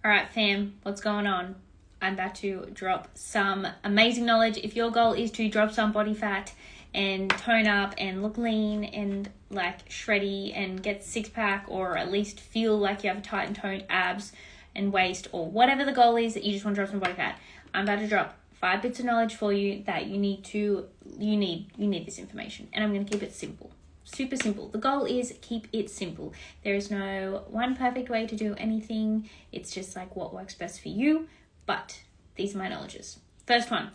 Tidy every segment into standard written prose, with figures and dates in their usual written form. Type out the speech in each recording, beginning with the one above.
All right, fam, what's going on? I'm about to drop some amazing knowledge. If your goal is to drop some body fat and tone up and look lean and like shreddy and get six pack, or at least feel like you have tight and toned abs and waist, or whatever the goal is that you just want to drop some body fat, I'm about to drop 5 bits of knowledge for you that you need this information, and I'm going to keep it simple. Super simple. The goal is keep it simple. There is no one perfect way to do anything. It's just like what works best for you. But these are my knowledges. First one,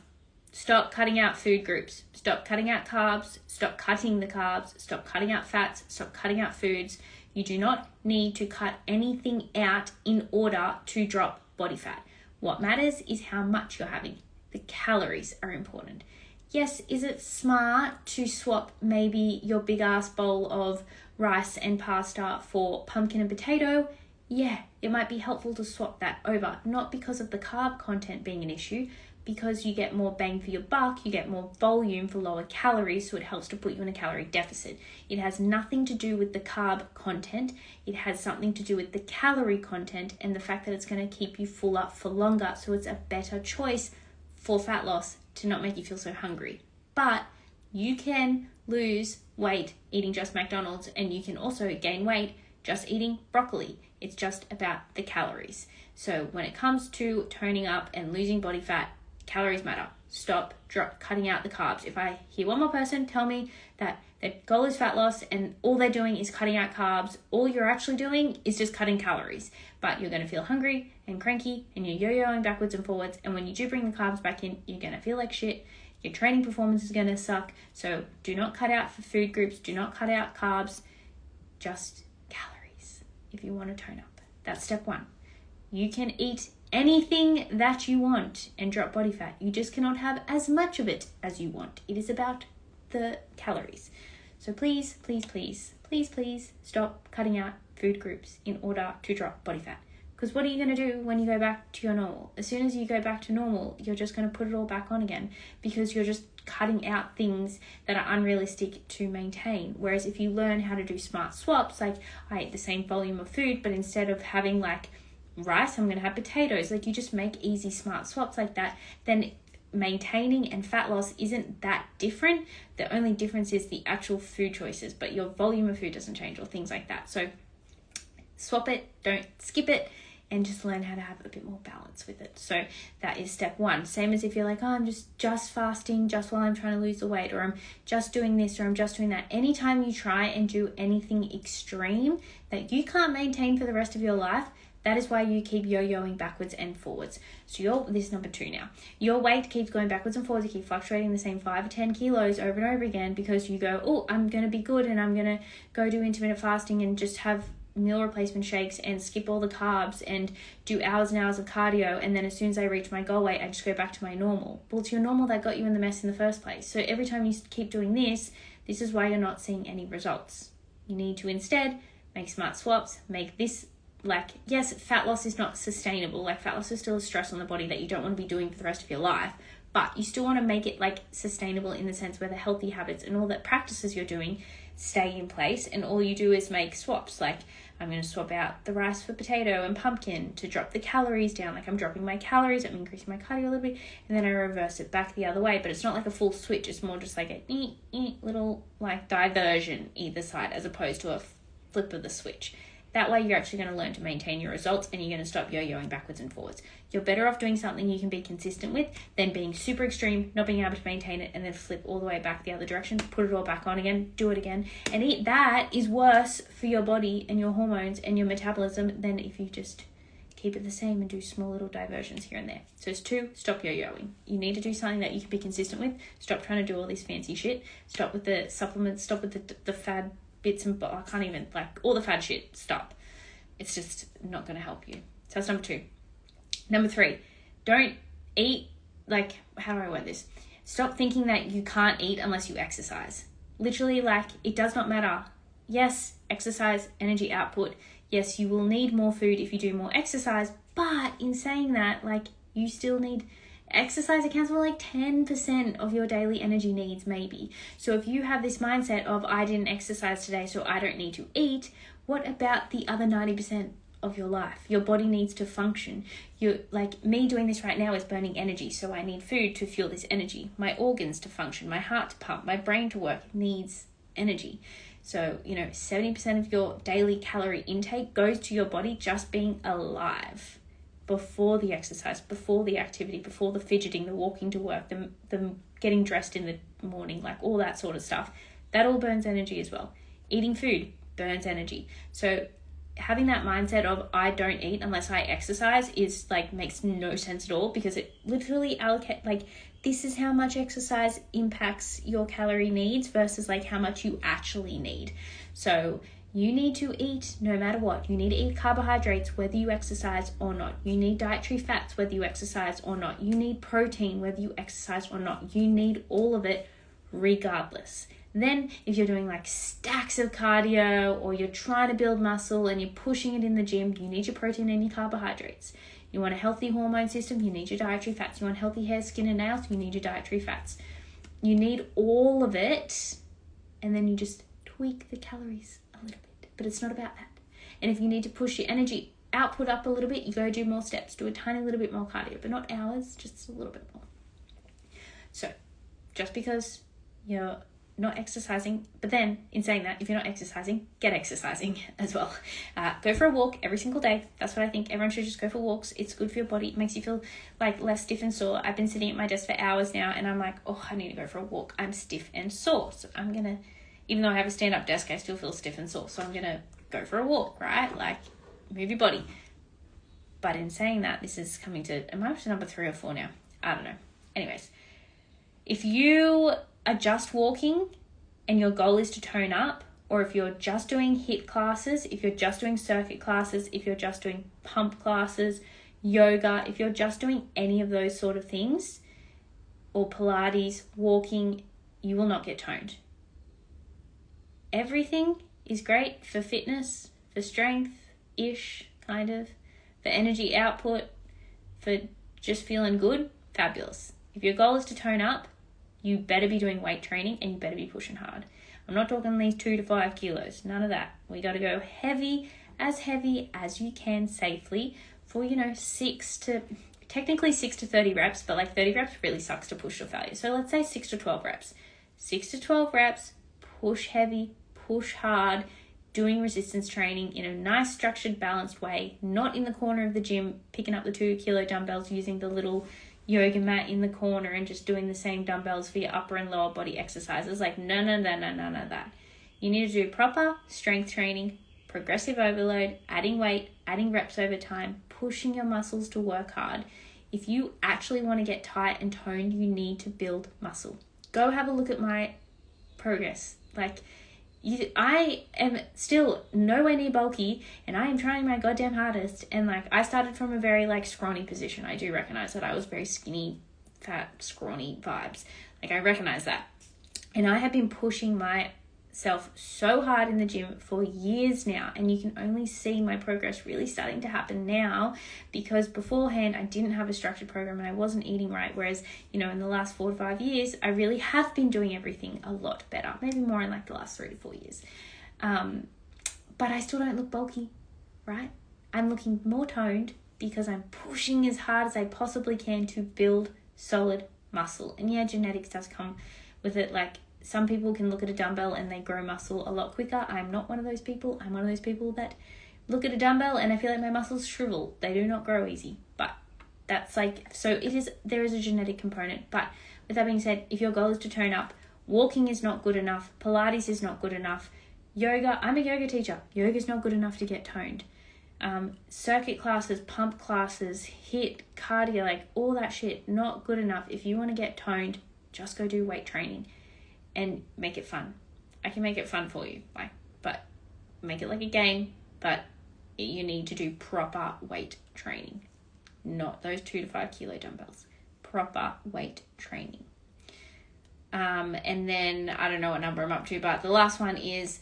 stop cutting out food groups. Stop cutting out carbs. Stop cutting the carbs. Stop cutting out fats. Stop cutting out foods. You do not need to cut anything out in order to drop body fat. What matters is how much you're having. The calories are important. Yes, is it smart to swap maybe your big ass bowl of rice and pasta for pumpkin and potato? Yeah, it might be helpful to swap that over, not because of the carb content being an issue, because you get more bang for your buck, you get more volume for lower calories, so it helps to put you in a calorie deficit. It has nothing to do with the carb content, it has something to do with the calorie content and the fact that it's going to keep you fuller for longer, so it's a better choice for fat loss to not make you feel so hungry. But you can lose weight eating just McDonald's, and you can also gain weight just eating broccoli. It's just about the calories. So when it comes to toning up and losing body fat, calories matter. Stop cutting out the carbs. If I hear one more person tell me that their goal is fat loss and all they're doing is cutting out carbs, all you're actually doing is just cutting calories. But you're going to feel hungry and cranky and you're yo-yoing backwards and forwards. And when you do bring the carbs back in, you're going to feel like shit. Your training performance is going to suck. So do not cut out for food groups. Do not cut out carbs. Just calories if you want to tone up. That's step one. You can eat anything that you want and drop body fat. You just cannot have as much of it as you want. It is about the calories. So please, please, please, please, please stop cutting out food groups in order to drop body fat. Because what are you going to do when you go back to your normal? As soon as you go back to normal, you're just going to put it all back on again, because you're just cutting out things that are unrealistic to maintain. Whereas if you learn how to do smart swaps, like I eat the same volume of food, but instead of having like rice, I'm going to have potatoes. Like you just make easy smart swaps like that, then maintaining and fat loss isn't that different. The only difference is the actual food choices, but your volume of food doesn't change or things like that. So swap it, don't skip it, and just learn how to have a bit more balance with it. So that is step one. Same as if you're like, oh, I'm just fasting just while I'm trying to lose the weight, or I'm just doing this, or I'm just doing that. Anytime you try and do anything extreme that you can't maintain for the rest of your life, that is why you keep yo-yoing backwards and forwards. So this is number 2 now. Your weight keeps going backwards and forwards. You keep fluctuating the same 5 or 10 kilos over and over again because you go, oh, I'm going to be good and I'm going to go do intermittent fasting and just have meal replacement shakes and skip all the carbs and do hours and hours of cardio, and then as soon as I reach my goal weight, I just go back to my normal. Well, it's your normal that got you in the mess in the first place. So every time you keep doing this is why you're not seeing any results. You need to instead make smart swaps, make this like, yes, fat loss is not sustainable. Like fat loss is still a stress on the body that you don't want to be doing for the rest of your life, but you still want to make it like sustainable in the sense where the healthy habits and all the practices you're doing stay in place, and all you do is make swaps. Like I'm going to swap out the rice for potato and pumpkin to drop the calories down. Like I'm dropping my calories, I'm increasing my cardio a little bit, and then I reverse it back the other way. But it's not like a full switch. It's more just like a little like diversion either side, as opposed to a flip of the switch. That way you're actually going to learn to maintain your results, and you're going to stop yo-yoing backwards and forwards. You're better off doing something you can be consistent with than being super extreme, not being able to maintain it, and then flip all the way back the other direction, put it all back on again, do it again. And that is worse for your body and your hormones and your metabolism than if you just keep it the same and do small little diversions here and there. So it's 2, stop yo-yoing. You need to do something that you can be consistent with. Stop trying to do all this fancy shit. Stop with the supplements, stop with the fad bits and I can't even, like, all the fad shit, stop. It's just not going to help you. So that's number 2. Number 3, don't eat, like, how do I word this? Stop thinking that you can't eat unless you exercise. Literally, like, it does not matter. Yes, exercise, energy output. Yes, you will need more food if you do more exercise, but in saying that, like, you still need exercise accounts for like 10% of your daily energy needs, maybe. So if you have this mindset of I didn't exercise today, so I don't need to eat, what about the other 90% of your life. Your body needs to function. You, like me doing this right now, is burning energy, so I need food to fuel this energy. My organs to function, my heart to pump, my brain to work needs energy. So, 70% of your daily calorie intake goes to your body just being alive, before the exercise, before the activity, before the fidgeting, the walking to work, the getting dressed in the morning, like all that sort of stuff. That all burns energy as well. Eating food burns energy. So having that mindset of I don't eat unless I exercise is like makes no sense at all, because it literally this is how much exercise impacts your calorie needs versus like how much you actually need. So you need to eat no matter what. You need to eat carbohydrates whether you exercise or not. You need dietary fats whether you exercise or not. You need protein whether you exercise or not. You need all of it regardless. Then if you're doing like stacks of cardio, or you're trying to build muscle and you're pushing it in the gym, you need your protein and your carbohydrates. You want a healthy hormone system, you need your dietary fats. You want healthy hair, skin and nails, you need your dietary fats. You need all of it, and then you just tweak the calories a little bit. But it's not about that. And if you need to push your energy output up a little bit, you go do more steps, do a tiny little bit more cardio, but not hours, just a little bit more. So just because you're not exercising, but then in saying that, if you're not exercising, get exercising as well. Go for a walk every single day. That's what I think. Everyone should just go for walks. It's good for your body. It makes you feel like less stiff and sore. I've been sitting at my desk for hours now, and I'm like, oh, I need to go for a walk. I'm stiff and sore. So I'm going to, even though I have a stand-up desk, I still feel stiff and sore. So I'm going to go for a walk, right? Like, move your body. But in saying that, this is coming to, am I up to number 3 or 4 now? I don't know. Anyways, if you are just walking and your goal is to tone up, or if you're just doing HIIT classes, if you're just doing circuit classes, if you're just doing pump classes, yoga, if you're just doing any of those sort of things, or Pilates, walking, you will not get toned. Everything is great for fitness, for strength-ish, kind of, for energy output, for just feeling good, fabulous. If your goal is to tone up, you better be doing weight training and you better be pushing hard. I'm not talking these 2 to 5 kilos, none of that. We got to go heavy as you can safely for, 6 to 30 reps, but like 30 reps really sucks to push your failure. So let's say 6 to 12 reps. 6 to 12 reps, push heavy, push hard, doing resistance training in a nice structured, balanced way, not in the corner of the gym, picking up the 2 kilo dumbbells, using the little yoga mat in the corner and just doing the same dumbbells for your upper and lower body exercises. Like, none of that. You need to do proper strength training, progressive overload, adding weight, adding reps over time, pushing your muscles to work hard. If you actually want to get tight and toned, you need to build muscle. Go have a look at my progress. I am still nowhere near bulky, and I am trying my goddamn hardest. And I started from a very scrawny position. I do recognize that I was very skinny, fat, scrawny vibes. I recognize that. And I have been pushing myself so hard in the gym for years now, and you can only see my progress really starting to happen now, because beforehand I didn't have a structured program and I wasn't eating right. Whereas, in the last 4 to 5 years, I really have been doing everything a lot better, maybe more in the last 3 to 4 years. But I still don't look bulky, right? I'm looking more toned because I'm pushing as hard as I possibly can to build solid muscle. And yeah, genetics does come with it. Some people can look at a dumbbell and they grow muscle a lot quicker. I'm not one of those people. I'm one of those people that look at a dumbbell and I feel like my muscles shrivel. They do not grow easy. But that's there is a genetic component. But with that being said, if your goal is to tone up, walking is not good enough. Pilates is not good enough. Yoga, I'm a yoga teacher. Yoga is not good enough to get toned. Circuit classes, pump classes, HIIT, cardio, all that shit, not good enough. If you want to get toned, just go do weight training. And make it fun. I can make it fun for you, but make it like a game. But you need to do proper weight training, not those 2 to 5 kilo dumbbells. Proper weight training. And then I don't know what number I'm up to, but the last one is,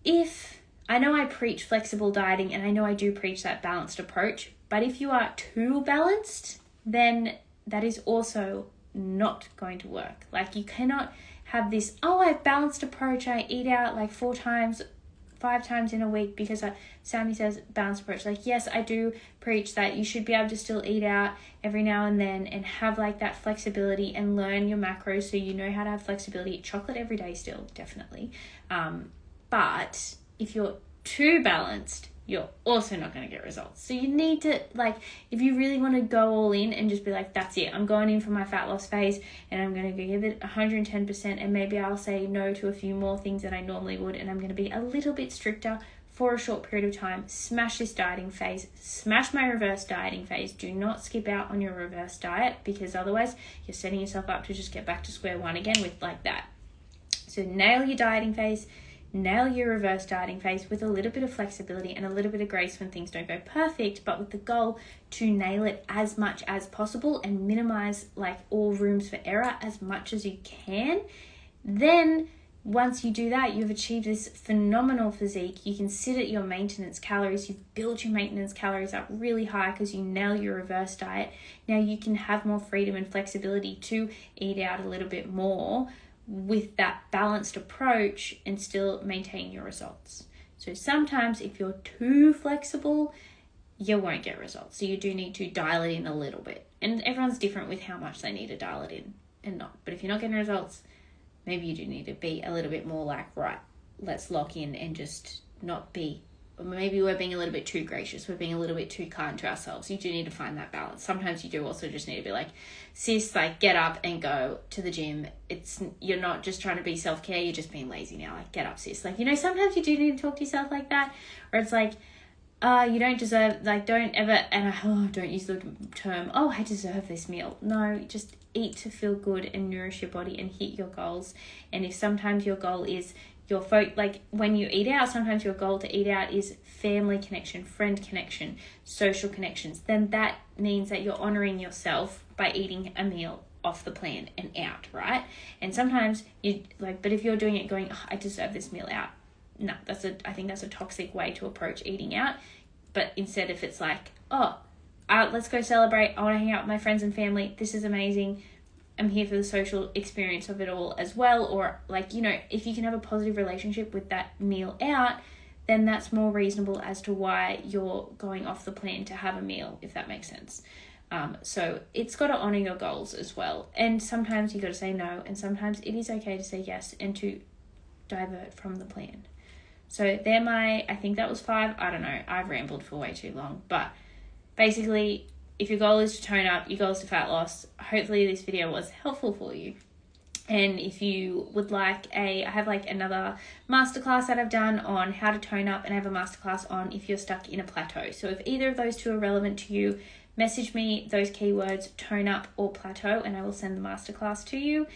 if I know I preach flexible dieting and I know I do preach that balanced approach, but if you are too balanced, then that is also not going to work. You cannot have this, I've balanced approach, I eat out 5 5 times in a week because Sammy says balanced approach. Like, yes, I do preach that you should be able to still eat out every now and then and have like that flexibility and learn your macros so you know how to have flexibility. Chocolate every day still, definitely. But if you're too balanced, you're also not going to get results. So you need to, like, if you really want to go all in and just be like, that's it, I'm going in for my fat loss phase and I'm going to give it 110%, and maybe I'll say no to a few more things that I normally would, and I'm going to be a little bit stricter for a short period of time. Smash this dieting phase, smash my reverse dieting phase. Do not skip out on your reverse diet, because otherwise you're setting yourself up to just get back to square one again with like that. So nail your dieting phase, nail your reverse dieting phase with a little bit of flexibility and a little bit of grace when things don't go perfect, but with the goal to nail it as much as possible and minimize like all rooms for error as much as you can. Then once you do that, you've achieved this phenomenal physique. You can sit at your maintenance calories. You've built your maintenance calories up really high because you nail your reverse diet. Now you can have more freedom and flexibility to eat out a little bit more with that balanced approach and still maintain your results. So sometimes if you're too flexible, you won't get results. So you do need to dial it in a little bit. And everyone's different with how much they need to dial it in and not. But if you're not getting results, maybe you do need to be a little bit more like, right, let's lock in and just not be, or maybe we're being a little bit too gracious. We're being a little bit too kind to ourselves. You do need to find that balance. Sometimes you do also just need to be like, sis, like get up and go to the gym. You're not just trying to be self-care. You're just being lazy now. Like, get up, sis. Like, you know, sometimes you do need to talk to yourself like that, or it's like, you don't deserve, like, don't ever, and don't use the term, I deserve this meal. No, just eat to feel good and nourish your body and hit your goals. And if sometimes your goal is like when you eat out, sometimes your goal to eat out is family connection, friend connection, social connections, then that means that you're honoring yourself by eating a meal off the plan and out, right? And sometimes you like, but if you're doing it going, I deserve this meal out, no, I think that's a toxic way to approach eating out. But instead, if it's like, let's go celebrate, I want to hang out with my friends and family, this is amazing, I'm here for the social experience of it all as well. Or like, you know, if you can have a positive relationship with that meal out, then that's more reasonable as to why you're going off the plan to have a meal, if that makes sense. So it's got to honor your goals as well. And sometimes you got to say no, and sometimes it is okay to say yes and to divert from the plan. So I think that was 5. I don't know. I've rambled for way too long, but basically, if your goal is to tone up, your goal is to fat loss, hopefully this video was helpful for you. And if you would like I have like another masterclass that I've done on how to tone up, and I have a masterclass on if you're stuck in a plateau. So if either of those two are relevant to you, message me those keywords, tone up or plateau, and I will send the masterclass to you.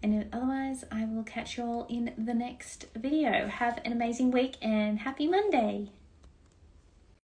And otherwise, I will catch you all in the next video. Have an amazing week and happy Monday.